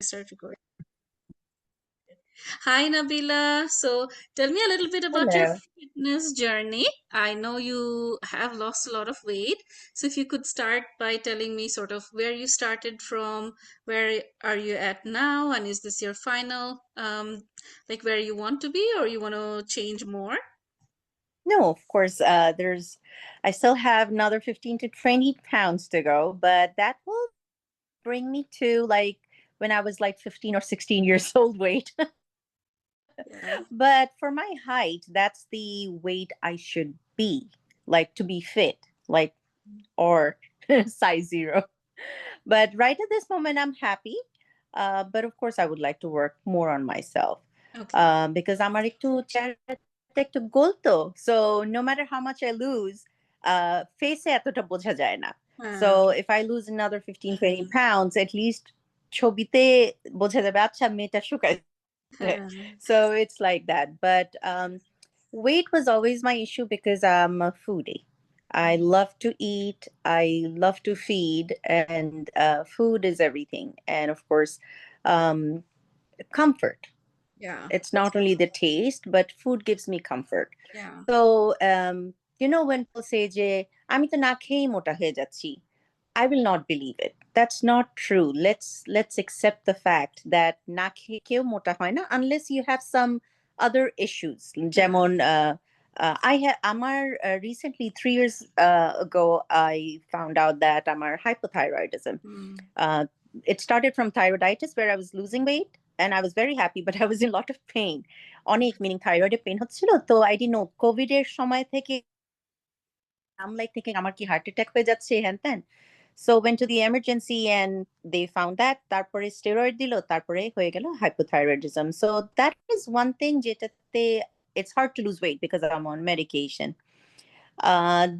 Start recording. Hi, Nabila. So, tell me a little bit about your Hello. fitness journey. I know you have lost a lot of weight. So, if you could start by telling me sort of where you started from, where are you at now, and is this your final, like where you want to be, or you want to change more? No, of course, I still have another 15 to 20 pounds to go, but that will bring me to like when I was like 15 or 16 years old weight. Yeah. But for my height, that's the weight I should be, like to be fit, like, or size zero. But right at this moment, I'm happy. But of course, I would like to work more on myself Okay. because আমার একটু চেহারাটা একটু গোল তো, so no matter how much I lose, face এতটা বোঝা যায় না. So Uh, if I lose another 15, 20 pounds, at least ছবিতে বোঝা যাবে আচ্ছা মেয়েটা শুকায়. uh, So it's like that. But weight was always my issue because I'm a foodie. I love to eat, I love to feed, and food is everything. And of course, um, comfort. yeah. It's not only the taste, but food gives me comfort. Yeah. So, when people say, যে আমি তো না খেয়েই মোটা হয়ে যাচ্ছি, I will not believe it. That's not true. Let's accept the fact that না খেয়ে কেউ মোটা হয় না unless you have some other issues. যেমন আমার recently 3 years ago I found out that আমার hypothyroidism. Mm. Uh, it started from thyroiditis where I was losing weight and I was very happy, but I was in a lot of pain. অনেক meaning thyroid pain হচ্ছিল তো I didn't know COVID এর সময় থেকে I'm like thinking আমার কি heart attack হয়ে যাচ্ছে হ্যান ত্যান. So went to the emergency and they found that তারপরে steroid দিল তারপরে হয়ে গেল hypothyroidism. So that is one thing যেটাতে it's hard to lose weight because I'm on medication.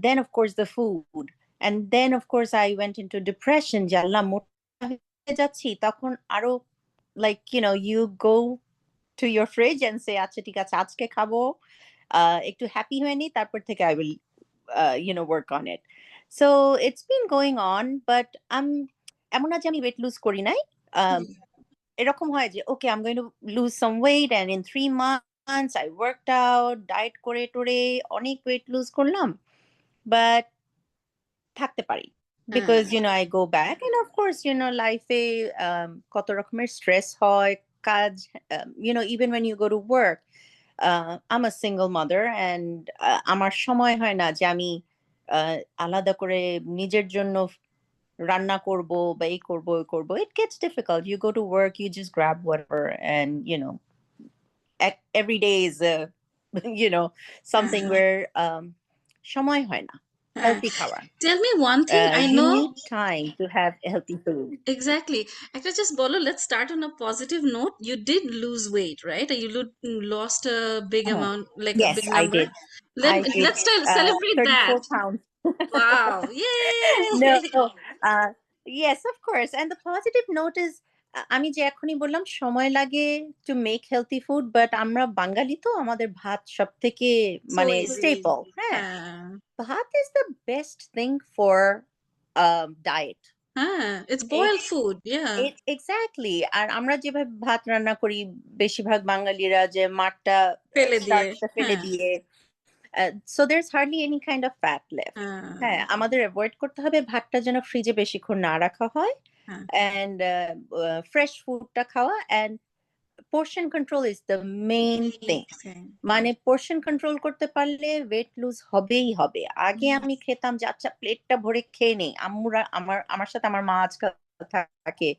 Then of course the food, and then of course I went into depression যে আল্লাহ মোটা হয়ে যাচ্ছি তখন আরো like you go to your fridge and say আচ্ছা ঠিক আছে আজকে খাবো একটু হ্যাপি হয়ে নি তারপর থেকে I will work on it. So it's been going on, but এমন না যে আমি weight lose করি নাই. এরকম হয় যে okay I'm going to lose some weight and in 3 months I worked out diet করে টোরে অনেক weight lose করলাম but থাকতে পারি because I go back and of course life এ কত রকমের stress হয় কাজ even when you go to work. I'm a single mother and আমার সময় হয় না যে আমি আলাদা করে নিজের জন্য রান্না করব বা এই করব ওই করব. It gets difficult. You go to work, you just grab whatever and every day is you know something where সময় হয় না হ্যাঁ, healthy খাওয়া. tell me one thing. I You know need time to have healthy food. exactly. একটা just bolo, let's start on a positive note. You did lose weight, right? Lost a big Uh, amount, like a yes, big I number. did. I did Let's celebrate that. 34 pounds. Wow. No, Yay. yes, of course. And the positive note is আমি যে এখনই বললাম সময় লাগে to make healthy food, but আমরা বাঙালি তো আমাদের ভাত সবথেকে So মানে easy. staple. হ্যাঁ, হ্যাঁ, ভাত is the best thing for diet. হ্যাঁ, it's It boiled food. Yeah. it exactly. আর আমরা যেভাবে ভাত রান্না করি বেশিরভাগ বাঙালিরা যে মাঠটা ফেলে দিয়ে। স্টার্চটা ফেলে হ্যাঁ, দিয়ে so there's hardly any kind of fat left. হ্যাঁ, হ্যাঁ, আমাদের অ্যাভয়েড করতে হবে ভাতটা যেন ফ্রিজে বেশিক্ষণ না রাখা হয় হ্যাঁ। and ফ্রেশ ফুডটা খাওয়া and portion control is the main thing. Amazing. মানে পোর্শন কন্ট্রোল করতে পারলে ওয়েট লুজ হবেই হবে. আগে আমি খেতাম যে আচ্ছা প্লেটটা ভরে খেয়ে নেই. আম্মুরা আমার সাথে আমার মা আজকাল থাকে.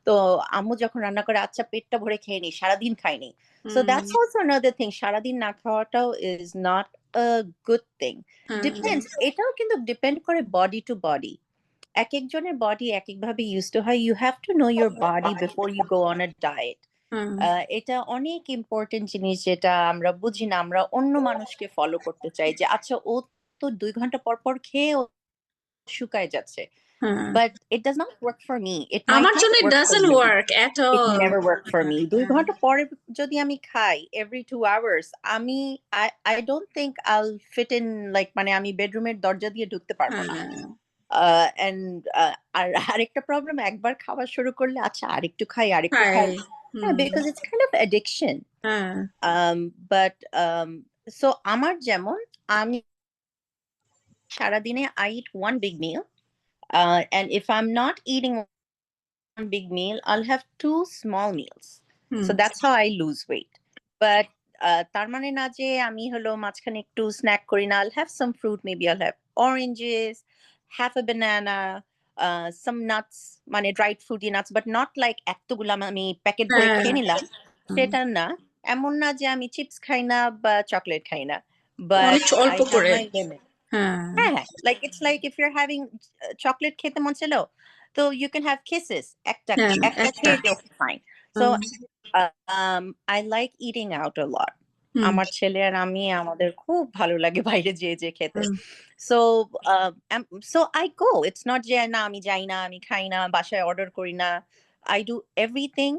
তো আম্মু যখন রান্না করে আচ্ছা পেটটা ভরে খেয়ে নেই, সারাদিন খাইনি. So hmm, that's also another thing. সারাদিন না খাওয়াটাও is not a good thing. হ্যাঁ, Depends. এটাও কিন্তু ডিপেন্ড করে বডি টু বডি. একেকজনের বডি একেকভাবে used to হয়. You have to know your body before you go on a diet. হুম, এটা অনেক ইম্পর্টেন্ট জিনিস যেটা আমরা বুঝি না। আমরা অন্য মানুষকে ফলো করতে চাই যে আচ্ছা ও তো ২ ঘন্টা পর, পর খেয়ে ও শুকায় যাচ্ছে। হ্যাঁ। But it does not work for me. It might আমার not জন্য it work for doesn't you. work at It all. never worked for me. ২ হ্যাঁ, ঘন্টা পরে যদি আমি খাই every 2 hours আমি I don't think I'll fit in like মানে আমি বেডরুমের দরজা দিয়ে ঢুকতে পারব না। হ্যাঁ। and আর আরেকটা প্রবলেম, একবার খাওয়া শুরু করলে আচ্ছা আরেকটু খাই আরেকটু হাই। খাই, হুম। because it's kind of addiction. হ্যাঁ। But so আমার যেমন, আমি সারাদিনে I eat one big meal, and if I'm not eating one big meal, I'll have two small meals. Hmm. So that's how I lose weight. But তার মানে না যে আমি হলো মাঝখানে একটু স্ন্যাক করি না। I'll have some fruit, maybe I'll have oranges, half a banana, some nuts, মানে dried fruity nuts, but not like এতগুলা আমি প্যাকেট ভরে হ্যাঁ। খেয়ে নিলাম, হুম। সেটা না। এমন না যে আমি চিপস খাই না বা চকলেট খাই না, but অনেক অল্প I have করে। my limit. হ্যাঁ। হ্যাঁ, like it's like if you're having chocolate খেতে মন ছিল, so you can have kisses, একটা হ্যাঁ, একটা একটা। খেয়ে okay fine. So hmm. I like eating out a lot. হুম। আমার ছেলে আর আমি, আমাদের খুব ভালো লাগে বাইরে যেয়ে যে খেতে। হুম। So so I go. It's not যে না আমি যাই না, আমি খাই না, বাসায় অর্ডার করি না। I do everything,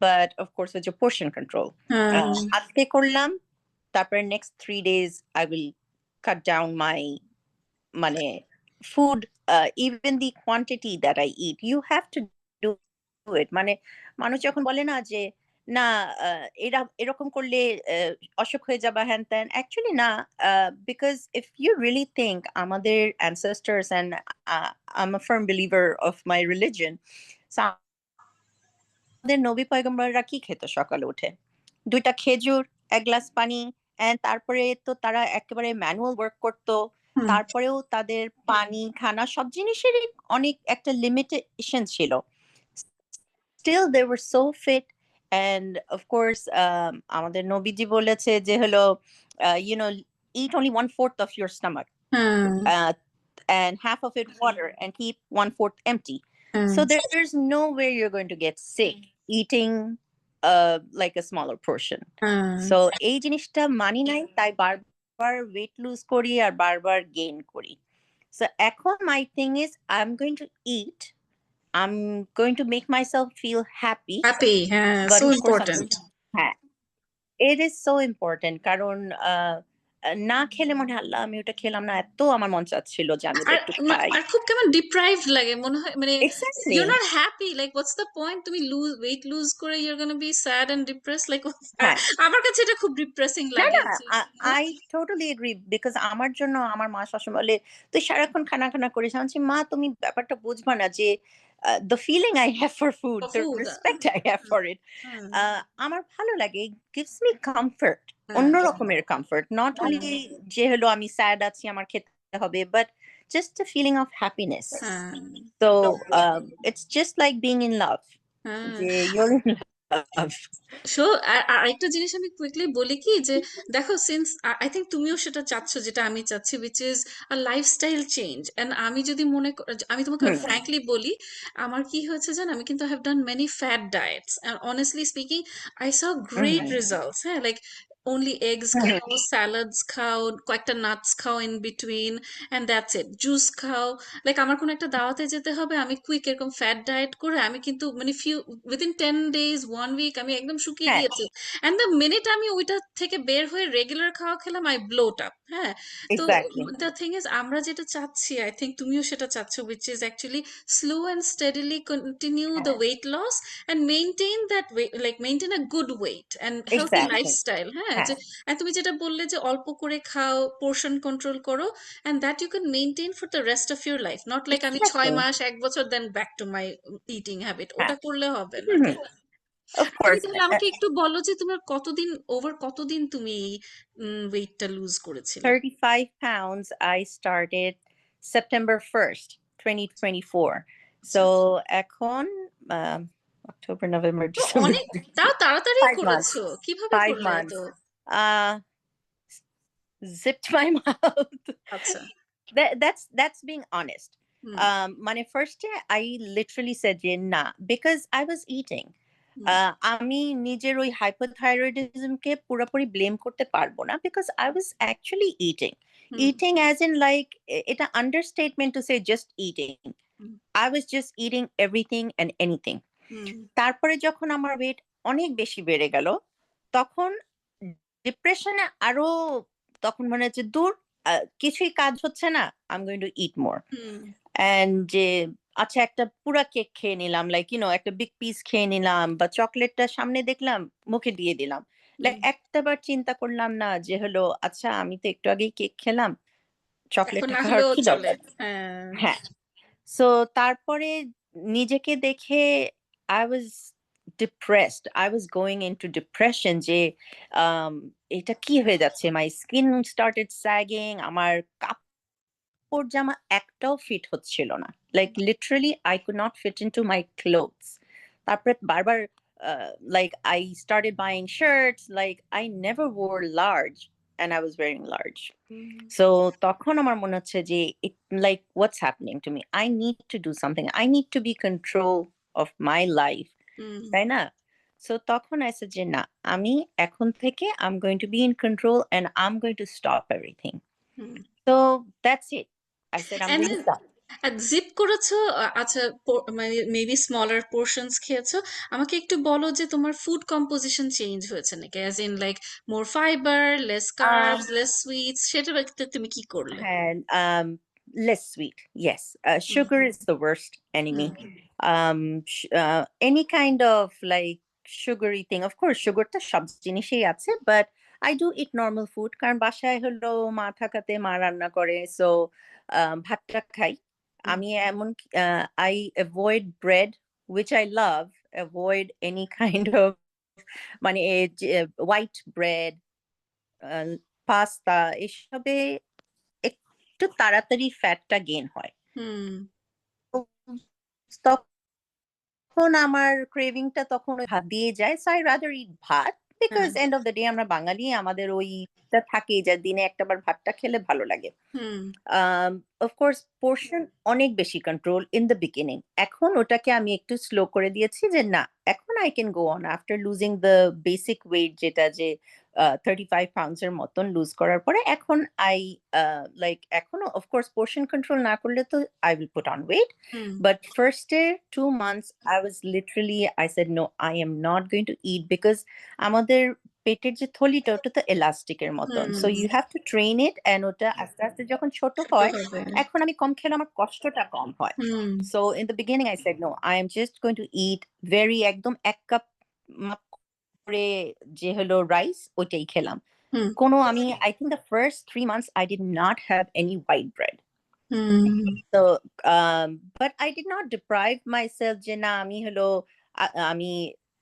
but of course with your portion control. হ্যাঁ। আজকে করলাম, তারপরে next 3 days I will cut down my মানে food, even the quantity that I eat. You have to do it. মানে মানুষ যখন বলে না যে না এরা এরকম করলে অসুখ হয়ে যাবা হ্যান ত্যান, অ্যাকচুয়ালি না। Because if you really think আমাদের ancestors, and I'm a firm believer of my religion, so আমাদের নবী পয়গম্বররা কি খেত সকালে উঠে? ২ টা খেজুর, ১ গ্লাস পানি, অ্যান্ড তারপরে তো তারা একেবারে ম্যানুয়াল ওয়ার্ক করত। হুম। তারপরেও তাদের পানি, খানা সব জিনিসেরই অনেক একটা লিমিটেশন ছিল। Still they were so fit, and of course আমাদের নবীজি বলেছে যে হলো you know, eat only 1/4 of your stomach, হ্যাঁ। uh, and half of it water, and keep 1/4 empty. হ্যাঁ। So there's no way you're going to get sick eating like a smaller portion. হ্যাঁ। So এই জিনিসটা মানি নাই, তাই বারবার weight lose করি আর বারবার গেইন করি। So এখন my thing is I'm going to eat. I'm going to make myself feel happy. Happy, হ্যাঁ, But so of course I'm important. going to, হ্যাঁ, it is so important, কারণ না খেলে মনে হয় আল্লাহ আমি ওটা খেলাম না, এত আমার মন চাচ্ছিল যে আমি ওটা আর একটু খাই। আর খুব কেমন ডিপ্রাইভড লাগে মনে হয়, মানে exactly. You're not happy, like what's the point, তুমি ওয়েট লুজ করে you're gonna be sad and depress, like হ্যাঁ, আমার কাছে এটা খুব ডিপ্রেসিং না, লাগে না, I totally agree, because আমার জন্য আমার মা সবসময় বলে, "তুই সারাক্ষণ খানা করিস।" আমি বলছি, "মা তুমি ব্যাপারটা বুঝবা না যে the feeling I have for food, the food. respect I have for it, আমার ভালো লাগে। It gives me comfort, হ্যাঁ। অন্য রকমের comfort, not only যে হলো আমি স্যাড আছি আমার খেতে হবে, but just a feeling of happiness. হ্যাঁ। So it's just like being in love, হ্যাঁ। যে you're in love. সো আরেকটা জিনিস আমি কুইকলি বলি কি, যে দেখো সিন্স আই থিঙ্ক তুমিও সেটা চাচ্ছ যেটা আমি চাচ্ছি, which is a lifestyle change. And আমি যদি আমি তোমাকে হুম, ফ্র্যাঙ্কলি বলি, আমার কি হয়েছে জানো, আমি কিন্তু have done many fat diets, and honestly speaking I saw hmm, great hmm, results. হ্যাঁ, লাইক only eggs হুম, খাও, স্যালাডস খাও, কয়েকটা নাটস খাও in between, and that's it, juice খাও। লাইক আমার কোনো একটা দাওয়াতে যেতে হবে, আমি কুইক এরকম ফ্যাট ডায়েট করে আমি কিন্তু মানে উইদিন 10 days 1 week আমি একদম শুকিয়ে হ্যাঁ, গিয়েছি। এন্ড দ্য মিনিট আমি ওইটা থেকে বের হয়ে রেগুলার খাওয়া খেলাম, আই ব্লোট আপ। হ্যাঁ। তো এক্স্যাক্টলি, দ্য থিং ইজ আমরা যেটা চাচ্ছি, আই থিঙ্ক তুমিও সেটা চাচ্ছ, which is actually slow and steadily continue the হ্যাঁ, weight loss and maintain that weight, like maintain a good weight and healthy exactly, lifestyle. হ্যাঁ, হ্যাঁ, যে and তুমি যেটা বললে যে অল্প করে খাও, পোর্শন কন্ট্রোল করো, and that you can maintain for the rest of your life, not like আমি ছয় এক্স্যাক্টলি, মাস 1 বছর then back to my eating habit, হ্যাঁ, ওটা করলে হবে না, হুম, হুম, তাই না? of তুমি course. তাহলে আমাকে একটু বলো যে তোমার কতদিন, কতদিন তুমি ওয়েটটা লুজ করেছিলে? 35 pounds I started September 1st, 2024. আচ্ছা। So এখন October, November, তো December, অনেক, তাও তাড়াতাড়ি 5 months. করেছো, কিভাবে 5 করলে এত? months. Uh, zipped my mouth. আচ্ছা। That's being honest. হুম। মানে first day I literally said যে না, because I was eating. হুম। আমি নিজের ওই hypothyroidismকে পুরোপুরি ব্লেম করতে পারবো না, because I was actually eating. Hmm. Eating as in like এটা understatement to say just eating. Hmm. I was just eating everything and anything. হুম। তারপরে যখন আমার ওয়েট অনেক বেশি বেড়ে গেল, তখন ডিপ্রেশনে আরো, তখন মনে হচ্ছে দূর, কিছুই কাজ হচ্ছে না, I'm going to eat more. Hmm. And যে আচ্ছা একটা পুরা কেক খেয়ে নিলাম, লাইক একটা বিগ পিস খেয়ে নিলাম, বা চকলেটটা সামনে দেখলাম মুখে দিয়ে দিলাম। লাইক হুম। একটাবার চিন্তা করলাম না যে হলো আচ্ছা আমি তো একটু আগেই কেক খেলাম, এখন চকলেটটা না খাওয়ার হলেও কি চলে। দরকার? হ্যাঁ। হ্যাঁ। সো তারপরে নিজেকে দেখে I was depressed. I was going into depression যে আম এটা কি হয়ে যাচ্ছে? মাই স্কিন স্টার্টেড স্যাগিং, আমার কাপড় জামা একটাও ফিট হচ্ছিল না। Like literally I could not fit into my clothes. তারপরে বারবার like I started buying shirts, like I never wore large and I was wearing large. Hmm. So তখন আমার মনে হচ্ছে যে like what's happening to me? I need to do something. I need to be control of my life. হুম। তাই না? So তখন I said যে না, আমি এখন থেকে I'm going to be in control and I'm going to stop everything. Hmm. So that's it. I said I'm and going to stop. জিপ করেছো, আচ্ছা, মানে মেবি স্মলার পোর্শনস খেয়েছো। আমাকে একটু বলো যে তোমার ফুড কম্পোজিশন চেঞ্জ হয়েছে নাকি, as in like more fibre, less carbs, Um, less sweets, সেটা ব্যক্তিতে তুমি কি করলে? and less sweet. Yes, hmm. sugar is the worst hmm. enemy. Any kind of like sugary thing. Of course, sugar টা সব জিনিসেই আছে, but I do eat normal food. কারণ বাসায় হলো মা থাকাতে মা রান্না করে, so ভাতটা খাই। হুম। আমি এমন I avoid bread, which I love. Avoid any kind of মানে white bread, পাস্তা এসবে একটু তাড়াতাড়ি ফ্যাটটা গেইন হয়। হুম। তো তখন আমার ক্রেভিং টা তখন ওই ভাত দিয়ে যায়। সো আই রাদার ইট ভাত, বিকজ হ্যাঁ। এন্ড অফ দ্য ডে আমরা বাঙালি, আমাদের ওইটা থাকেই যে দিনে একটাবার ভাতটা খেলে ভালো লাগে। হুম। অফ কোর্স পোর্শন অনেক বেশি কন্ট্রোল ইন দ্য বিগিনিং। এখন ওটাকে আমি একটু স্লো করে দিয়েছি যে না, এখন I can go on after losing the basic weight, যেটা যে 35 পাউন্ডস এর মতন লুজ করার পরে এখন আই লাইক এখনো অফ কোর্স পোর্শন কন্ট্রোল না করলে তো I will put on weight. Hmm. But first day, 2 months, I was literally, I said, no, I am not going to eat because আমাদের পেটের যে থলিটা ওটা তো এলাস্টিকের মতন। So hmm. You have to train it, and ওটা আস্তে, আস্তে যখন ছোট ছোট হয়, হবে। এখন আমি কম খেলে আমার কষ্টটা কম হয়। হুম। So in the beginning I said, no, I am just going to eat very একদম ১ কাপ মাপ করে যে হলো রাইস ওইটাই খেলাম। হুম। কোনো আমি I think the first 3 months I did not have any white bread. Hmm. So, but I did not deprive myself যে না আমি হলো আমি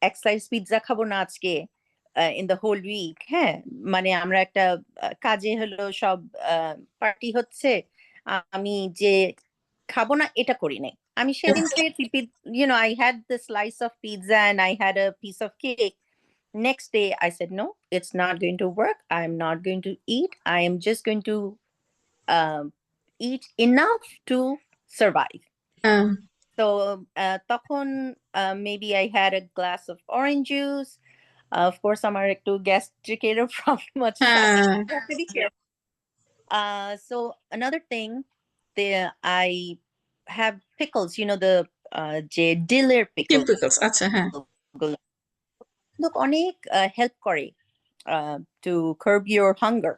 এক স্লাইস পিজ্জা খাবো না আজকে in the whole week। হ্যাঁ? মানে আমরা একটা কাজে হলো সব পার্টি হচ্ছে। আমি যে খাবো না এটা করি নাই। আমি সেদিনকে I had the slice of pizza and I had a piece of cake. Next day I said, no, it's not going to work. I'm not going to eat. I am just going to um, eat enough to survive. হ্যাঁ। So তখন maybe I had a glass of orange juice. Of course, আমার একটু gastric এর problem আছে, so হ্যাঁ। I have to be careful. So another thing, I have pickles, the যে ডিলের pickle pimples, আচ্ছা, হ্যাঁ। গুলো look অনেক help করে to curb your hunger.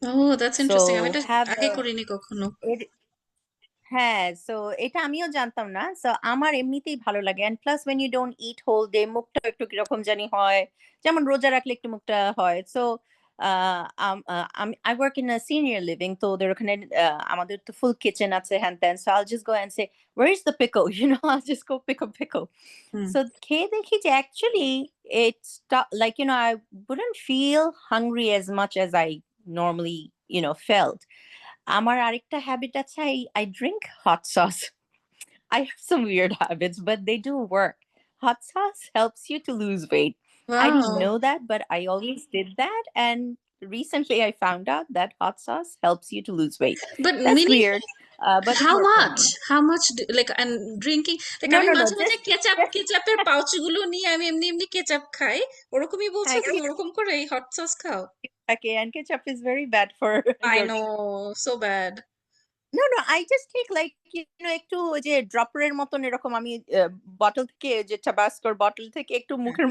Oh, that's interesting, আমি So এটা have আগে করিনি কখনো। হ্যাঁ, সো এটা আমিও জানতাম না। সো আমার এমনিতেই ভালো লাগে। And plus when you don't eat whole day মুখটা একটু কিরকম জানি হয়। যেমন রোজা রাখলে একটু মুখটা হয়। So a I work in a senior living, তো ওদের ওখানে আমাদের তো ফুল কিচেন আছে হ্যান-ত্যান। So I'll just go and say, "Where is the pickle?" I'll just go pick a pickle. Hmm. So খেয়ে দেখি যে actually it's like, I wouldn't feel hungry as much as I normally, felt. আমার আরেকটা habit আছে, I drink hot sauce. I have some weird habits, but they do work. Hot sauce helps you to lose weight. I didn't wow! know that, but I always did that. And recently I found out that hot sauce helps you to lose weight. But That's মিনি, weird, but it how worked for much? me. How much like and drinking, like No, আমি no, no, মাঝে, মাঝে just কেচাপের pouch গুলো নিয়ে আমি এমনি, এমনি ketchup খাই। ওরকমই বলছো হ্যাঁ, তুমি, ওরকম করে হট সস খাও? okay, and ketchup is very bad for I your. No, so bad. No, no, I just take like, একটু ওই যে ড্রপারের মতন এরকম আমি বটল থেকে যে Tabasco বটল থেকে একটু মুখের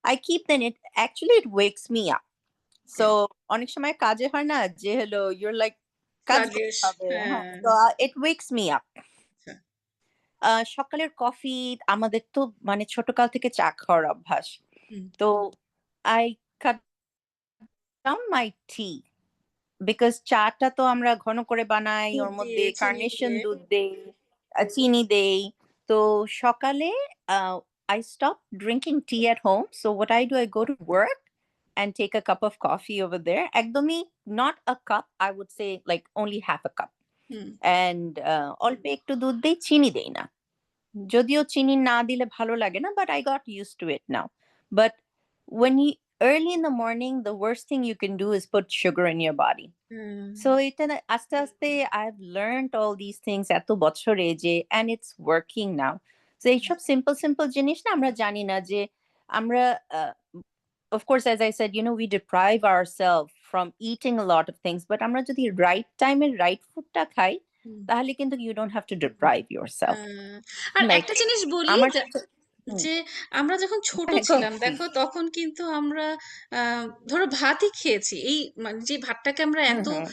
I keep then it actually it wakes me up. So অনেক সময় কাজে হয় না যে হলো you're like কাজ করতে স্লাগিশ। হবে। হ্যাঁ। হ্যাঁ। তো it wakes me up. আচ্ছা। সকালের কফি আমাদের তো মানে ছোটকাল থেকে চা খাওয়ার অভ্যাস। হুম। তো I cut down my tea because চাটা তো আমরা ঘন করে বানাই, দুধ ওর দিয়ে, মধ্যে চিনি কার্নেশন দিয়ে। দুধ দেই, চিনি দেই। তো সকালে I stop drinking tea at home. So what I do, I go to work and take a cup of coffee over there. একদমই not a cup, I would say like only half a cup. Hmm, And অল্প একটু দুধ দেই, চিনি দেই না। যদিও চিনি না দিলে ভালো লাগে না, but I got used to it now. But when you early in the morning, the worst thing you can do is put sugar in your body. Hmm, So এটা না আস্তে, আস্তে I've learned all these things এত বছরে যে and it's working now. So এইসব simple জিনিস না আমরা জানি না যে আমরা of course, as I said, we deprive ourselves from eating a lot of things, but আমরা যদি right time এ right foodটা খাই, হুম। তাহলে কিন্তু you don't have to deprive yourself. হ্যাঁ, আর Like একটা জিনিস বলি আমার যে সাথে হুম, যে আমরা যখন ছোট হ্যাঁ, go ছিলাম ahead, দেখো please. তখন কিন্তু আমরা ধরো ভাতই খেয়েছি এই মানে যে ভাতটাকে আমরা হুম, এত হুম।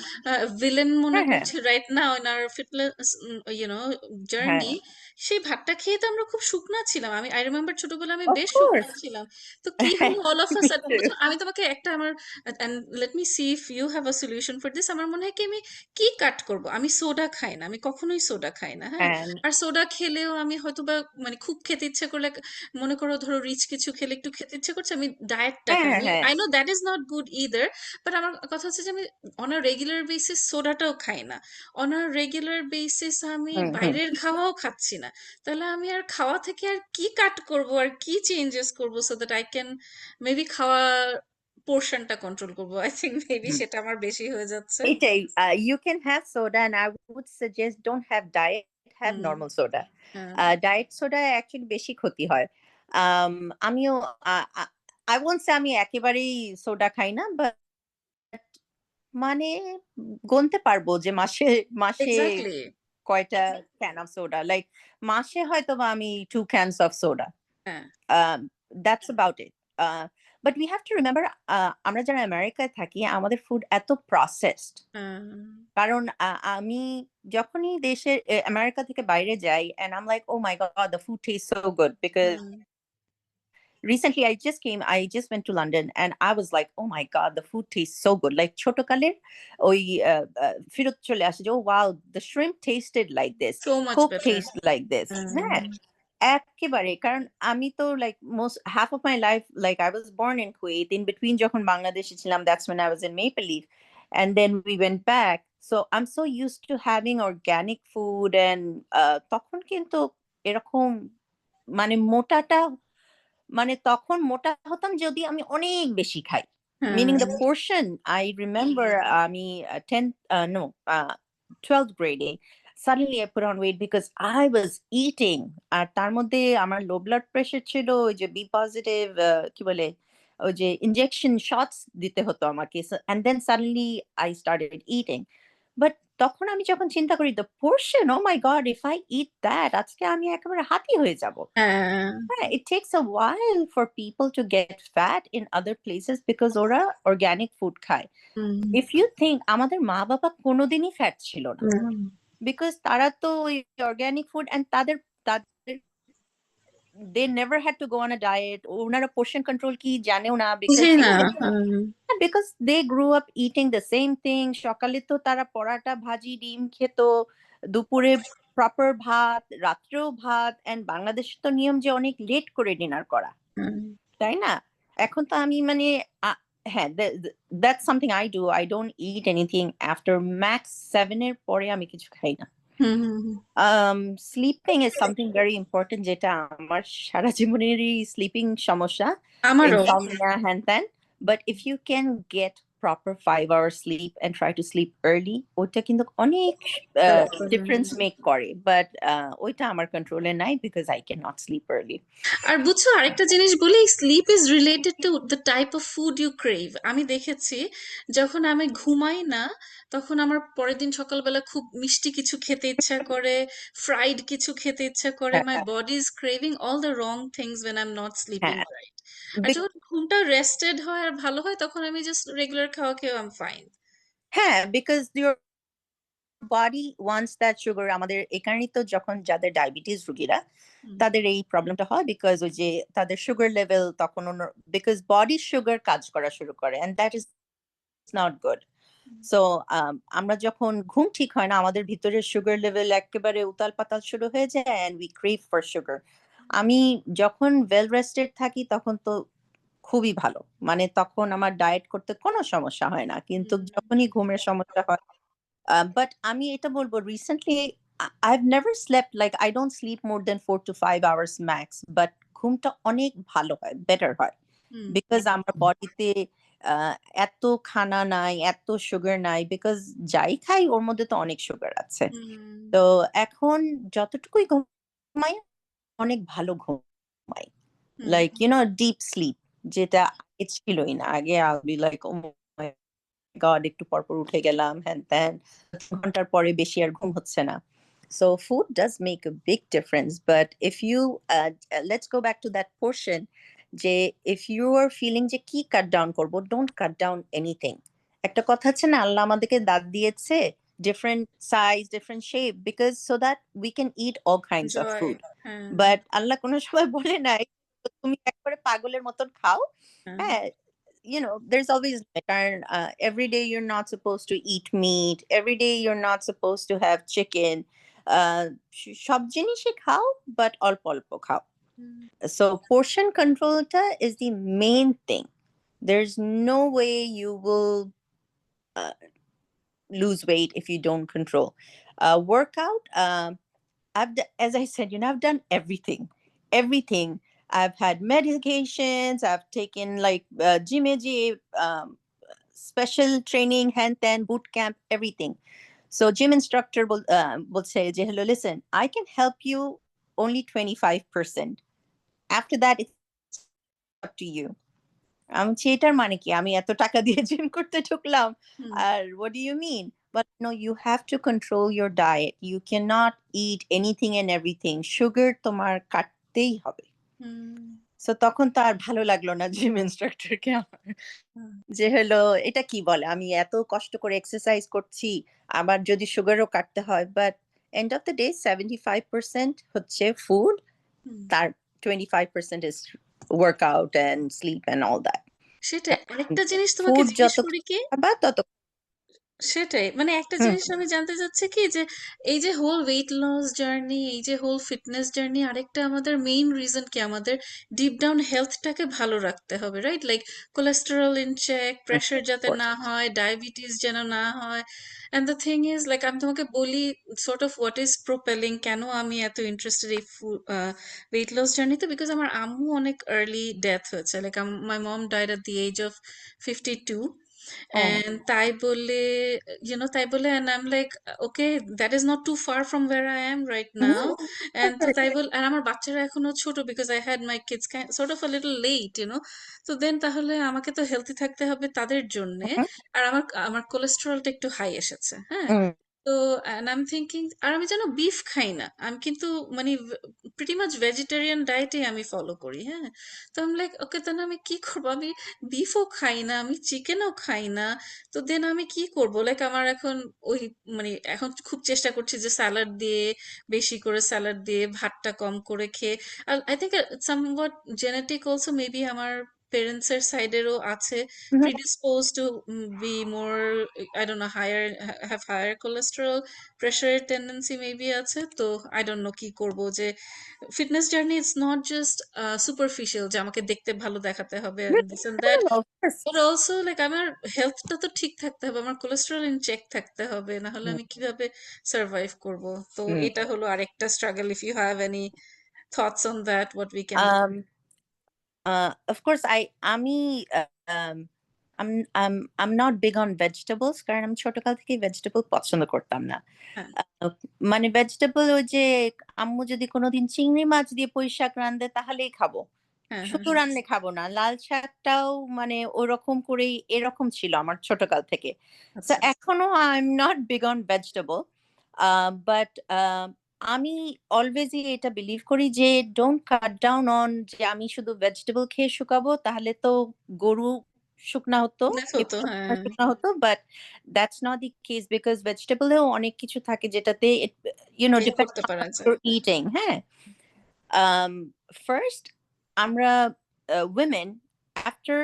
ভিলেন মনে হ্যাঁ, হ্যাঁ, করছি right now in our fitness you know হ্যাঁ। জার্নি, সেই ভাতটা খেয়ে তো আমরা খুব শুকনা ছিলাম। আমি আই রিমেম্বার ছোটবেলায় আমি Of বেশ শুকনা course. ছিলাম। তো কি হলো all of a Me sudden, too. আমি তোমাকে একটা আমার and let me see if you have a solution for this. আমার মনে হয় কি আমি কি কাট করব, আমি সোডা খাই না, আমি কখনোই সোডা খাই না। হ্যাঁ, And আর সোডা খেলেও আমি হয়তো বা মানে খুব খেতে ইচ্ছে করলে মনে করো ধরো রিচ কিছু খেলে একটু খেতে ইচ্ছে করছে, আমি ডায়েটটাকে হ্যাঁ, আমি হ্যাঁ। I know that is not good either, but আমার কথা হচ্ছে যে আমি অন আ রেগুলার বেসিস সোডাটাও খাই না, অন আ রেগুলার বেসিস আমি হুম, হুম। বাইরের খাওয়াও খাচ্ছি না। তাহলে আমি আর খাওয়া থেকে আর কি কাট করব, আর কি চেঞ্জেস করব so that I can maybe খাওয়া পোর্শনটা কন্ট্রোল করবো। আই থিঙ্ক মেবি হুম। সেটা আমার বেশি হয়ে যাচ্ছে। এটাই you can have soda and I would suggest don't have diet, have hmm. normal soda. হ্যাঁ। ডায়েট সোডা অ্যাকচুয়ালি বেশি ক্ষতি হয়। আম আমিও আ আ I won't say আমি একেবারেই সোডা খাই না, বাট মানে গুনতে পারবো যে মাসে মাসে এক্স্যাক্টলি। কয়টা ক্যান অফ সোডা। লাইক মাসে হয়তোবা আমি 2 ক্যানস অফ সোডা। হ্যাঁ। Um, that's about it. But we have to remember, আমরা যারা আমেরিকায় থাকি আমাদের ফুড এত প্রসেসড। হ্যাঁ। কারণ আমি যখনই আমেরিকা থেকে বাইরে যাই and I'm like, "Oh my God, the food tastes so good." Because hmm. recently I just went to London and I was like, "Oh my God, the food tastes so good." Like ছোটকালের ওই ফেরত চলে আসে যে, "Oh wow, the shrimp tasted like this. So much Coke better. tastes like this." হ্যাঁ? হুম। এক্কেবারে। কারণ আমি তো like most half of my life, like I was born in Kuwait. In between যখন বাংলাদেশে ছিলাম, that's when I was in Maple Leaf. And then we went back. So I'm so used to having organic food and তখন কিন্তু এরকম মানে মানে তখন মোটা হতাম যদি আমি অনেক বেশি খাই। Meaning হ্যাঁ। the portion, I remember আমি 10th no, 12th grade A suddenly I put on weight because I was eating আর তার মধ্যে আমার লো ব্লাড প্রেশার ছিল, ওই যে বি পজিটিভ কি বলে? ওই যে ইনজেকশন শটস দিতে হতো আমাকে। And then suddenly I started eating. But তখন আমি যখন চিন্তা করি the portion, oh my God, if I eat that আজকে আমি একেবারে হাতি হয়ে যাব। হ্যাঁ। Yeah, it takes a while for people to get fat in other places because ওরা organic food খায়। হুম। If you think আমাদের মা-বাবা কোনদিনই ফ্যাট ছিল না। হুম। Because তারা তো ওই organic food and তাদের they never had to go on a diet. উনারা portion control কি জানেও না because জি you না। know hmm. because they grew up eating the same thing. সকালে তো তারা পরাটা, ভাজি, ডিম খেত। দুপুরে প্রপার ভাত, রাত্রেও ভাত। অ্যান্ড বাংলাদেশে তো নিয়ম যে অনেক লেট করে ডিনার করা। হুম। তাই না? এখন তো আমি মানে আ হ্যাঁ, that's something I do. I don't eat anything after max 7 এর পরে আমি কিছু খাই না। হুম। হুম। Sleeping is something very important যেটা আমার সারা জীবনেরই স্লিপিং সমস্যা। আমারও। Insomnia, হ্যান-ত্যান। But if you can get proper 5 hours sleep and try to sleep early, ওইটা কিন্তু অনেক হেল্প করে। ডিফারেন্স মেক করে। বাট ওইটা আমার কন্ট্রোলে নাই because I cannot sleep early. আর বুঝছো আরেকটা জিনিস বলি, sleep is related to the type of food you crave. আমি দেখেছি যখন আমি ঘুমাই না তখন আমার পরের দিন সকালবেলা খুব মিষ্টি কিছু খেতে ইচ্ছা করে, ফ্রাইড কিছু খেতে ইচ্ছা করে। হ্যাঁ, my body is craving all the wrong things when I am not sleeping হ্যাঁ। রাইট। আর যখন ঘুমটা রেস্টেড হয় আর ভালো হয় তখন আমি জাস্ট রেগুলার খাওয়া খেয়ে আই এম ফাইন। হ্যাঁ, because body wants that sugar. আমাদের এখানেই তো যখন যাদের ডায়াবেটিস রোগীরা হুম, তাদের এই প্রবলেমটা হয় বিকজ ওই যে তাদের সুগার লেভেল তখন বিকজ বডি সুগার কাজ করা শুরু করে and that is not good. Hmm, so আমরা যখন ঘুম ঠিক হয় না আমাদের ভিতরে সুগার লেভেল একেবারে উতাল পাতাল শুরু হয়ে যায় and we crave for sugar. আমি যখন ওয়েল রেস্টেড থাকি তখন তো খুবই ভালো। মানে তখন আমার ডায়েট করতে কোনো সমস্যা হয় না। কিন্তু হুম, যখনই ঘুমের সমস্যা হয় বাট আমি এটা বলব recently I've never slept like I don't sleep more than 4 to 5 hours max but ঘুমটা অনেক ভালো হয়, বেটার হয়। হুম, বিকজ আমার বডিতে এত খানা নাই, এত সুগার নাই বিকজ যাই খাই ওর মধ্যে তো অনেক সুগার আছে। হুম, তো এখন যতটুকুই ঘুমাই অনেক ভালো ঘুমাই। হুম, like you know deep sleep যেটা আগে ছিলই না। আগে I'll be like oh my god একটু পরপর উঠে গেলাম হ্যান ত্যান, ঘন্টার পরে বেশি আর ঘুম হচ্ছে না। So food does make a big difference, but if you let's go back to that portion যে if you are feeling যে কি কাট ডাউন করব, don't cut down anything. একটা কথা আছে না আল্লাহ আমাদেরকে দাঁত দিয়েছে different size different shape because so that we can eat all kinds of Joy, food, হ্যাঁ, but আল্লাহ কোনো সময় বলে নাই তুমি একবারে পাগলের মতন খাও। হ্যাঁ, হ্যাঁ, you know there's always কারণ every day you're not supposed to eat meat, every day you're not supposed to have chicken, সব জিনিসই খাও but অল্প অল্প খাও। হুম, So portion control is the main thing. There's no way you will uh, lose weight if you don't control workout. As I said, I've done everything, everything. I've had medications. I've taken like gym, special training, hand then boot camp, everything. So gym instructor will say, hello, listen, I can help you only 25%. After that, it's up to you. আমি বলছি, "এটার মানে কি? আমি এত টাকা দিয়ে gym করতে ঢুকলাম। হুম, আর what do you mean?" But no, you have to control your diet. You cannot eat anything and everything. Sugar তোমার কাটতেই হবে। হুম, সো তখন তো আর ভালো লাগলো না জিম ইন্সট্রাক্টরকে আমার। হুম, যে হলো এটা কি বলে? আমি এত কষ্ট করে এক্সারসাইজ করছি, আবার যদি সুগারও কাটতে হয়। But end of the day 75% হচ্ছে ফুড, হুম। তার 25% is workout and sleep and all that. সেটাই। আরেকটা জিনিস তোমাকে ফুড জিজ্ঞেস যত করি কি খাবা তত সেটাই। মানে একটা হুম, জিনিস আমি জানতে চাচ্ছি কি যে এই যে হোল ওয়েট লস জার্নি, এই যে হোল ফিটনেস জার্নি, আরেকটা আমাদের মেইন রিজন কি আমাদের ডিপ ডাউন হেলথটাকে ভালো রাখতে হবে, right? Like cholesterol in check, hmm, pressure of যাতে course. না হয়, ডায়াবেটিস যেন না হয়। And the thing is like আমি তোমাকে বলি sort of what is propelling, কেন আমি এত ইন্টারেস্টেড এই ওয়েট লস জার্নিতে, বিকজ আমার আম্মু অনেক আর্লি ডেথ হয়েছে। Like my mom died at the age of 52. Oh. And তাই বলে, তাই বলে, and I'm like, okay, that is not too far from where I am right now. Mhm. And তো তাই বল, আর আমার বাচ্চারা এখনো ছোট, because I had my kids sort of a little late. তো দেন তাহলে আমাকে তো হেলদি থাকতে হবে তাদের জন্যে। Mhm. আর আমার আমার কোলেস্টেরলটা একটু হাই এসেছে, হ্যাঁ। Mm. তো and I'm thinking, আর আমি যেন বিফ খাই না, আমি কিন্তু মানে প্রিটি মাচ ভেজিটেরিয়ান ডায়েটে আমি ফলো করি, হ্যাঁ। তো আমি লাইক ওকে, তাহলে আমি কি করবো? আমি বিফও খাই না, আমি চিকেনও খাই না। তো দেন আমি কি করব? লাইক আমার এখন ওই মানে এখন খুব চেষ্টা করছি যে স্যালাড দিয়ে, বেশি করে স্যালাড দিয়ে, ভাতটা কম করে খেয়ে। আর I think somewhat genetic also maybe আমার পেরেন্টস এর সাইডেরও আছে, Mhm. predisposed to be more, I don't know, higher, have higher cholesterol, pressure tendency maybe আছে। তো I don't know কি করব, যে fitness journey it's not just superficial যে আমাকে দেখতে ভালো দেখাতে হবে No, this and no, that, no, of course. But also like আমার হেলথটা তো ঠিক থাকতে হবে, আমার কোলেস্টেরল ইন চেক থাকতে হবে, না হলে Mm. আমি কিভাবে সার্ভাইভ করব? তো Mm. এটা হলো আরেকটা struggle. If you have any thoughts on that, what we can do. Um, of course, আমি I'm not big on vegetables কারণ আমি ছোটকাল থেকেই ভেজিটেবল পছন্দ করতাম না। হ্যাঁ, মানে ভেজিটেবল ওই যে আম্মু যদি কোনোদিন চিংড়ি মাছ দিয়ে পুঁই শাক রান্ধে তাহলেই খাবো। হ্যাঁ, হ্যাঁ, শুধু রানলে খাবো না। লাল শাকটাও মানে ওরকম করেই এরকম ছিল আমার ছোটকাল থেকে। সো আচ্ছা, এখনো I am not big on vegetable. But আমি অলওয়েজই এটা বিলিভ করি যে ডোন্ট কাট ডাউন অন যে আমি শুধু ভেজিটেবল খেয়ে শুকাবো তাহলে তো গরু শুকনা হতো, অনেক হতো, পেঁপে হ্যাঁ। শুকনা হতো, but that's not the case because ভেজিটেবলেও অনেক কিছু থাকে যেটাতে বের ডিপেন্ড করতে পারা যায়। ইউর ইটিং, হ্যাঁ। ফার্স্ট আমরা উইমেন আফটার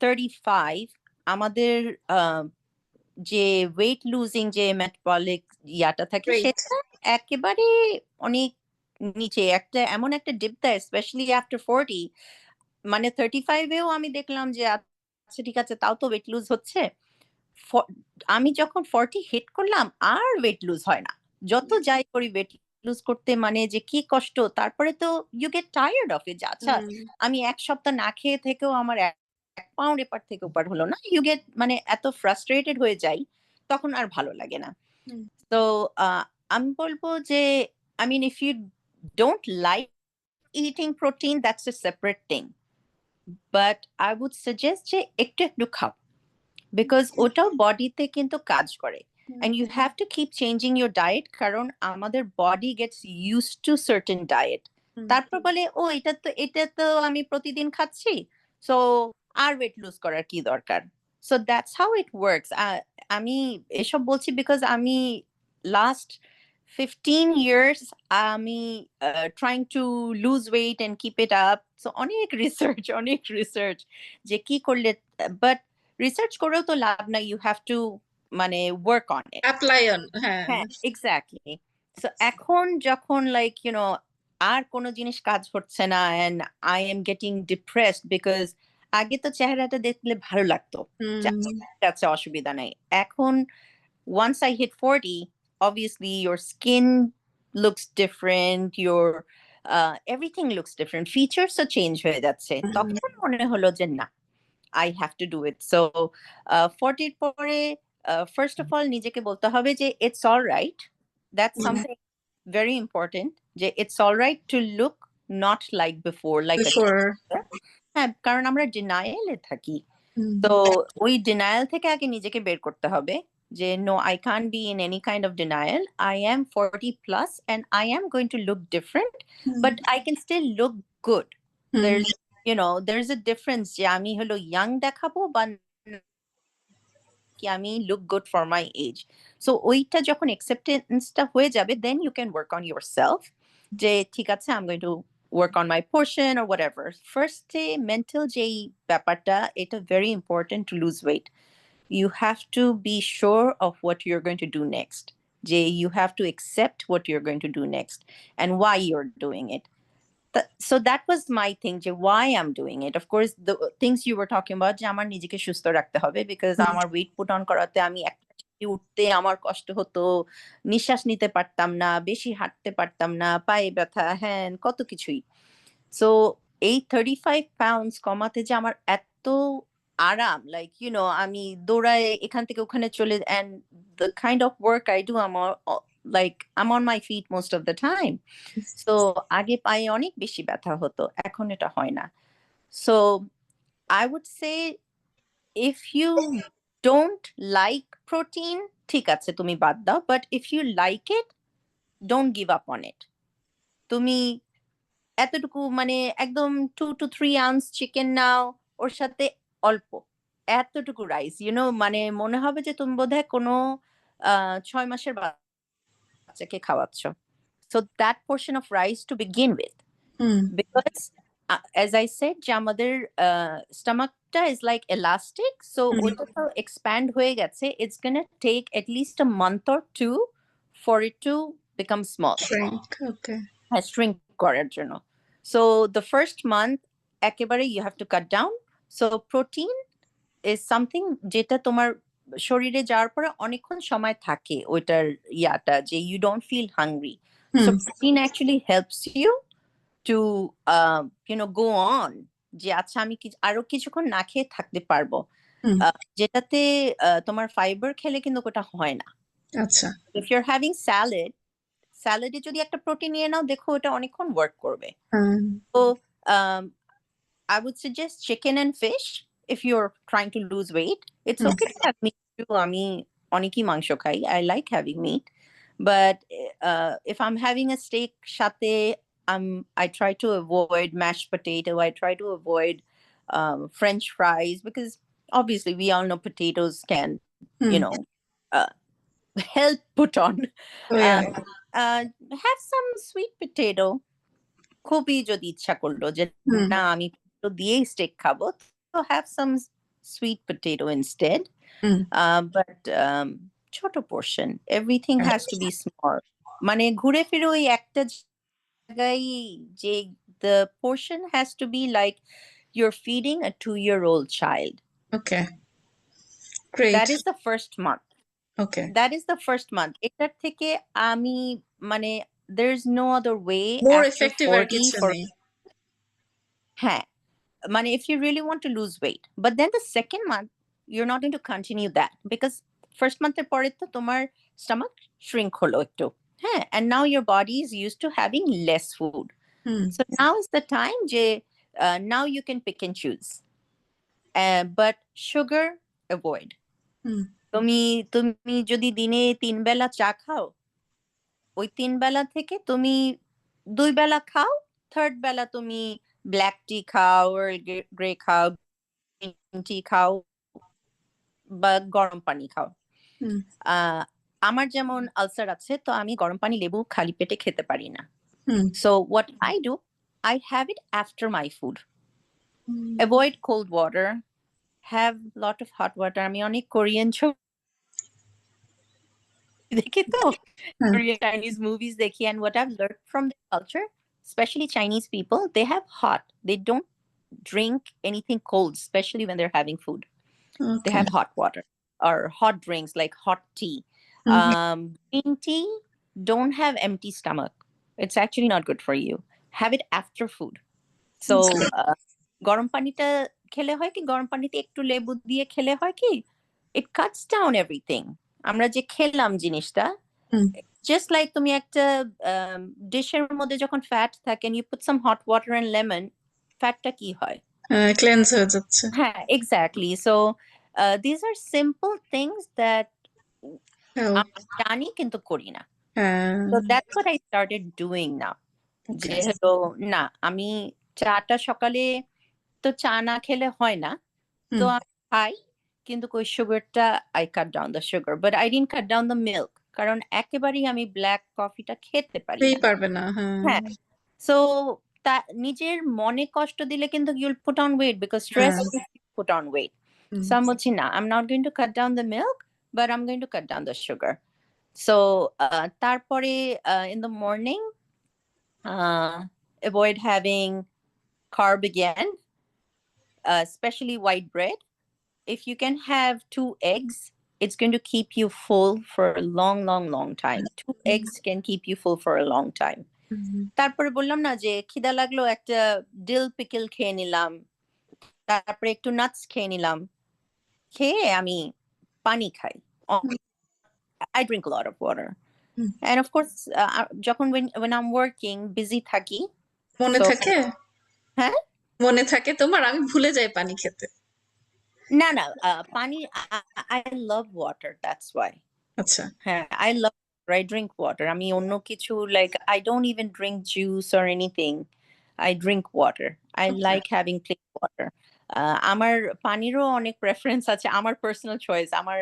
35 আমাদের যে ওয়েট লুজিং যে মেটাবলিক ইয়াটা থাকে গ্রেট। সেটা একেবারে অনেক নিচে, একটা এমন একটা ডিপ দেয় স্পেশালি আফটার 40, মানে 35 এও আমি দেখলাম যে আচ্ছা ঠিক আছে তাও তো ওয়েট লুজ হচ্ছে। ফ- আমি যখন 40 হিট করলাম আর ওয়েট লুজ হয় না, যত যাই করি ওয়েট লুজ করতে মানে যে কি কষ্ট। তারপরে তো you get tired of it, আচ্ছা হুম, আমি এক সপ্তাহ না খেয়ে থেকেও আমার 1 পাউন্ড এপার থেকে ওপার হলো না, ইউ গেট মানে এত ফ্রাস্ট্রেটেড হয়ে যাই, তখন আর ভালো লাগে না। হুম। তো আমি বলবো যে I mean if you don't like eating protein that's a separate thing, but I would suggest যে একটু একটু খাও বিকজ ওটাও বডিতে কিন্তু কাজ করে। হুম, and you have to keep changing your diet কারণ আমাদের body gets used to certain diet। হুম। তারপর বলে ও এটা তো আমি প্রতিদিন খাচ্ছি, সো আর ওয়েট লুজ করার কি দরকার। So that's how it works. আমি এসব বলছি বিকজ আমি লাস্ট 15 years আমি trying to lose weight and keep it up, so অনেক রিসার্চ অনেক রিসার্চ যে কি করলে, বাট রিসার্চ করেও তো লাভ নাই, ইউ হ্যাভ টু মানে work on it. Apply on, হ্যাঁ। হ্যাঁ এক্স্যাক্টলি। সো এখন যখন লাইক আর কোনো জিনিস কাজ হচ্ছে না and I am getting depressed because আগে তো চেহারাটা দেখলে ভালো লাগতো, যে হুম, ঠিক আছে অসুবিধা নাই। এখন once I hit 40, obviously your skin looks different, your everything looks different, features are change হয়ে যাচ্ছে, হুম, তখন মনে হলো যে না I have to do it. So 40 পরে first of all নিজেকে বলতে হবে যে it's all right, that's hmm. something very important, যে it's all right to look not like before, like a before. teenager। হ্যাঁ কারণ আমরা ডিনায়ালে থাকি, হুম, তো ওই ডিনায়াল থেকে আগে নিজেকে বের করতে হবে যে no I can't be in any kind of denial, I am 40 plus and I am going to look different hmm, but I can still look good. Hmm. there's there's a difference যে আমি হলো young দেখাবো বা কি আমি look good for my age. So ওইটা যখন অ্যাকসেপ্টেন্সটা হয়ে যাবে then you can work on yourself, যে ঠিক আছে I am going to work on my portion or whatever. ফার্স্টে মেন্টাল যেই ব্যাপারটা এটা very important to lose weight, you have to be sure of what you're going to do next. Jay, you have to accept what you're going to do next and why you're doing it. So that was my thing, Jay, why I'm doing it. Of course, the things you were talking about, যে আমার নিজেকে সুস্থ রাখতে হবে because আমার weight put on করাতে আমি একটা সিঁড়ি উঠতে আমার কষ্ট হতো, নিঃশ্বাস নিতে পারতাম না, বেশি হাঁটতে পারতাম না, পায়ে ব্যথা, হ্যাঁ কত কিছুই। সো এই 35 পাউন্ডস কমাতে যে আমার এত আরাম, লাইক আমি দৌড়ায় এখান থেকে ওখানে চলে, and the kind of work I do, like I'm on my feet most of the time. So আগে পায়ে অনেক বেশি ব্যথা হতো, এখন এটা হয় না। So I would say if you don't like protein, ঠিক আছে তুমি বাদ দাও, but if you like it, don't give up on it। তুমি এতটুকু মানে একদম 2 to 3 ounce চিকেন নাও, ওর সাথে অল্প এতটুকু রাইস, মানে মনে হবে যে তুমি বোধহয় কোনো 6 মাসের বাচ্চাকে খাওয়াচ্ছ। So that portion of rice to begin with, hmm, because as I said যে আমাদের স্টমাকটা is like elastic, so হুম। ওটা তো expand হয়ে গেছে, it's gonna take at least a month or two for it to become small, shrink, okay. shrink করার জন্য। So the first month একেবারে you have to cut down. So protein is something যেটা তোমার শরীরে যাওয়ার পরে অনেকক্ষণ সময় থাকে ওইটার ইয়াটা যে you don't feel hungry. So hmm, protein actually helps you to go on, যে আচ্ছা আমি আরো কিছুক্ষণ না খেয়ে থাকতে পারবো, হুম। যেটাতে তোমার ফাইবার খেলে কিন্তু ওটা হয় না। আচ্ছা। if you're having স্যালাডে যদি একটা প্রোটিন নিয়ে নাও দেখো ওটা অনেকক্ষণ ওয়ার্ক করবে। হুম, তো um, I would suggest chicken and fish if you're trying to lose weight. It's hmm. okay to have meat too. আমি অনেকই মাংস খাই, I like having meat, but if I'm having a steak সাথে I try to avoid mashed potato, I try to avoid French fries because Obviously we all know potatoes can, Hmm. you know, uh, help put on. Oh yeah. Have some sweet potato, খুবই যদি ইচ্ছা করলো যে Hmm. না আমি potato দিয়েই stake খাবো, তো have some sweet potato instead. Hmm. But ছোট portion, everything has to be small. মানে ঘুরে ফিরে ওই একটা জায়গায় যে the portion has to be like you're feeding a 2-year-old child. Okay. Great. That is the first month. Okay. That is the first month. এটার থেকে আমি মানে there's no other way More after effective আর 40 কিছু for নেই। হ্যাঁ মানে if you really want to lose weight, but then the second month you're not going to continue that because first month এর পরে তো তোমার stomach shrink হলো একটু, হ্যাঁ, and now your body is used to having less food. Hmm. So now is the time যে now you can pick and choose, but sugar avoid. Hmm. তুমি তুমি যদি দিনে 3 বেলা চা খাও, ওই 3 বেলা থেকে তুমি 2 বেলা খাও, থার্ড বেলা তুমি ব্ল্যাক টি খাও, গ্রে খাও, গ্রিন টি খাও বা গরম পানি খাও। Hmm. আমার যেমন আলসার আছে, তো আমি গরম পানি লেবু খালি পেটে খেতে পারি না। Hmm. So what I do, I have it after my food. Hmm. Avoid cold water, have lot of hot water. আমি অনেক কোরিয়ান ছবি দেখি তো, Hmm. Korean Chinese movies দেখি, and what I've learned from the culture, especially Chinese people, they have hot. They don't drink anything cold, especially when they're having food. They Okay. have hot water or hot drinks like hot tea. Hmm. Green tea, don't have empty stomach. It's actually not good for you. Have it after food. So গরম পানিটা খেলে হয় কি, গরম পানিতে একটু লেবু দিয়ে খেলে হয় কি, it cuts down everything. আমরা যে খেলাম জিনিসটা, Hmm. just like তুমি একটা ডিশের মধ্যে যখন ফ্যাট থাকে and you put some hot water and lemon, ফ্যাটটা কি হয়? ক্লেন্স হয়ে যাচ্ছে। হ্যাঁ, exactly. So these are simple things that Help. আমরা জানি কিন্তু করি না। হ্যাঁ। So that's what I started doing now. যে Okay. হলো না, আমি চাটা সকালে তো চা না খেলে হয় না, তো হুম। আমি খাই, কিন্তু ওই সুগারটা I cut down the sugar, but I didn't cut down the milk, কারণ একেবারেই আমি ব্ল্যাক কফিটা খেতে পারি খেতেই না। পারবে না। হ্যাঁ। হ্যাঁ, so তা নিজের মনে কষ্ট দিলে কিন্তু you'll put on weight because stress হ্যাঁ। makes you put on weight. Hmm. So আমি বলছি না, I'm not going to cut down the milk, but I'm going to cut down the sugar. So তারপরে in the morning avoid having carb again, especially white bread. If you can have 2 eggs, it's going to keep you full for a long, long, long time. 2 eggs can keep you full for a long time. হুম। তারপরে বললাম না যে খিদা লাগলো, একটা dill pickle খেয়ে নিলাম, তারপরে একটু নাটস খেয়ে নিলাম, খেয়ে আমি পানি খাই। I drink a lot of water. Hmm. And of course, যখন when I'm working, busy থাকি, মনে so থাকে? হ্যাঁ, মনে থাকে তোমার? আমি ভুলে যাই পানি খেতে। না, না, পানি I love water, that's why. আচ্ছা। হ্যাঁ, I love I drink water. আমি অন্য কিছু like I don't even drink juice or anything. I drink water. I Okay. like having clean water. আমার পানিরও অনেক প্রেফারেন্স আছে, আমার পার্সোনাল চয়েস। আমার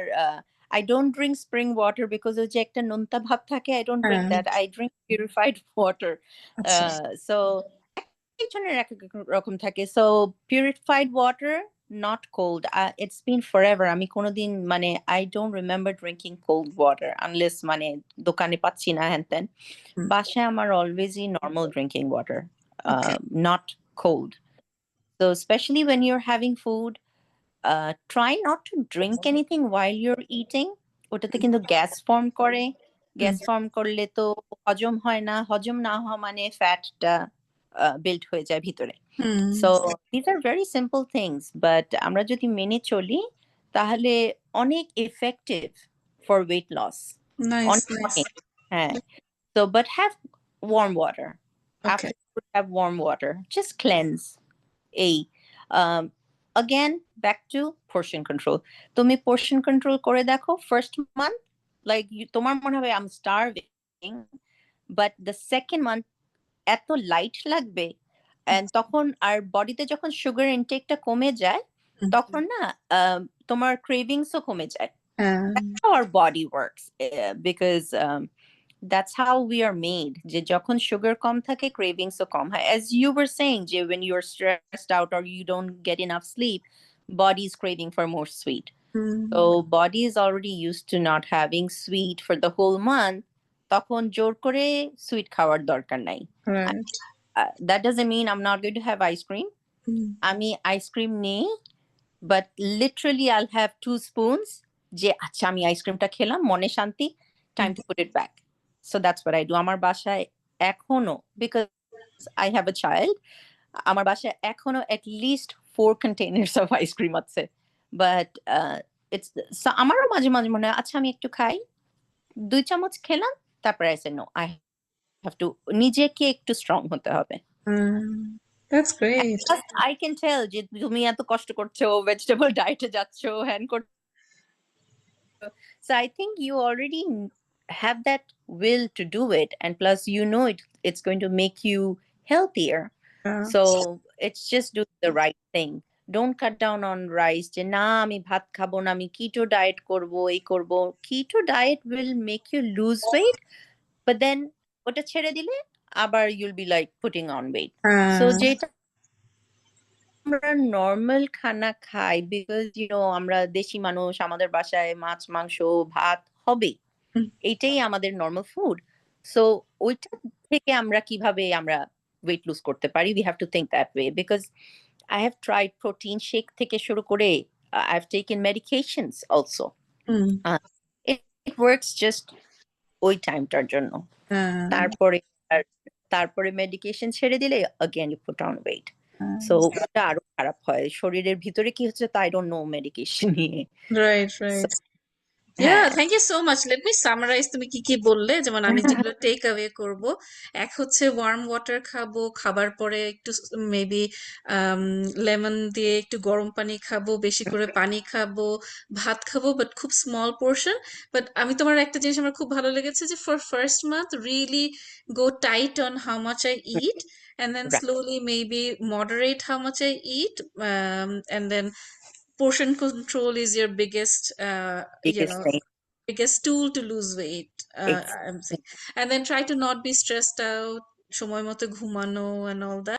I don't drink spring water because ওই যে একটা নোনতা ভাব থাকে, I don't drink হ্যাঁ। that. I drink purified water. আচ্ছা। So একজনের এক এক রকম থাকে। So purified water, not cold. It's been forever. আমি কোনোদিন মানে I don't remember drinking cold water unless মানে দোকানে পাচ্ছি না হ্যান-ত্যান। হুম। বাসায় আমার alwaysই normal drinking water, Okay. not cold. So especially when you're having food, try not to drink anything while you're eating. ওটাতে কিন্তু গ্যাস ফর্ম করে। হুম। গ্যাস ফর্ম করলে তো হজম হয় না। হজম না হওয়া মানে ফ্যাটটা বিল্ড হয়ে যায় ভিতরে। হুম। So these are very simple things, but আমরা যদি মেনে চলি তাহলে অনেক effective for weight loss. Nice, অনেক, নাইস। অনেক। হ্যাঁ। So but have warm water. Okay. After food, have warm water. Just cleanse. এই um, again back to portion control. তুমি portion control করে দেখো first month, like তোমার মনে হবে I'm starving, but the second month এত লাইট লাগবে, and তখন আর বডিতে যখন সুগার ইনটেকটা কমে যায়, তখন না তোমার ক্রেভিংসও কমে যায়। হ্যাঁ। That's how our body works, because that's how we are made. যে যখন sugar কম থাকে cravings ও কম হয়, as you were saying, যে when you're stressed out or you don't get enough sleep, body is craving for more sweet. So body is already used to not having sweet for the whole month. তখন জোর করে sweet খাওয়ার দরকার নাই। Right. That doesn't mean I'm not going to have ice cream. আমি ice cream নেই, but literally I'll have 2 spoons যে আচ্ছা আমি আইসক্রিমটা খেলাম, মনে শান্তি, time to put it back. So that's what I do. আমার বাসায় এখনো, because I have a child, আমার বাসায় এখনো at least 4 containers of ice cream আছে। But it's আমারও মাঝে মাঝে মনে হয় আচ্ছা আমি একটু খাই, 2 চামচ খেলাম, তারপরে I said no, I have to, নিজেকে একটু স্ট্রং হতে হবে। That's And great. plus I can tell যে তুমি এত কষ্ট করছো, ভেজিটেবল ডায়েটে যাচ্ছো, হ্যান করছো। So I think you already have that will to do it, and plus it's going to make you healthier. Yeah. So it's just do the right thing. Don't cut down on rice. যে না আমি ভাত খাবো না, আমি keto diet করবো, এই করবো। Keto diet will make you lose weight, but then ওটা ছেড়ে দিলে আবার you'll be like putting on weight. So যেটা আমরা নরমাল খানা খাই, বিকজ আমরা দেশি মানুষ, আমাদের বাসায় মাছ মাংস ভাত হবে, এইটাই আমাদের নরমাল ফুড। সো ওইটা থেকে আমরা কিভাবে আমরা ওয়েট লুজ করতে পারি, we have to think that way, because I have tried protein shake থেকে শুরু করে I have taken medications also. It works just ওই টাইমটার জন্য। তারপরে তারপরে মেডিকেশন ছেড়ে দিলে again you put on weight. So ওটা আরো খারাপ হয়। শরীরের ভিতরে কি হচ্ছে তা I don't know মেডিকেশন নিয়ে। Right, So right. Yeah, হ্যাঁ, thank you so much. Let me summarize তুমি কি কি বললে, যেমন আমি যেগুলো টেক অ্যাওয়ে করব। এক হচ্ছে ওয়ার্ম ওয়াটার খাবো, খাবার পরে একটু মেবি লেমন দিয়ে একটু গরম পানি খাবো, বেশি করে পানি খাবো, ভাত খাবো বাট খুব স্মল পোর্শন। বাট আমি তোমার একটা জিনিস আমার খুব ভালো লেগেছে যে for first month really go tight on how much I eat, and then right, slowly maybe moderate how much I eat, and then portion control is your biggest biggest thing. biggest tool to lose weight, It's I'm saying. And then try to not be stressed out, সময় মতো ঘুমানো and all that.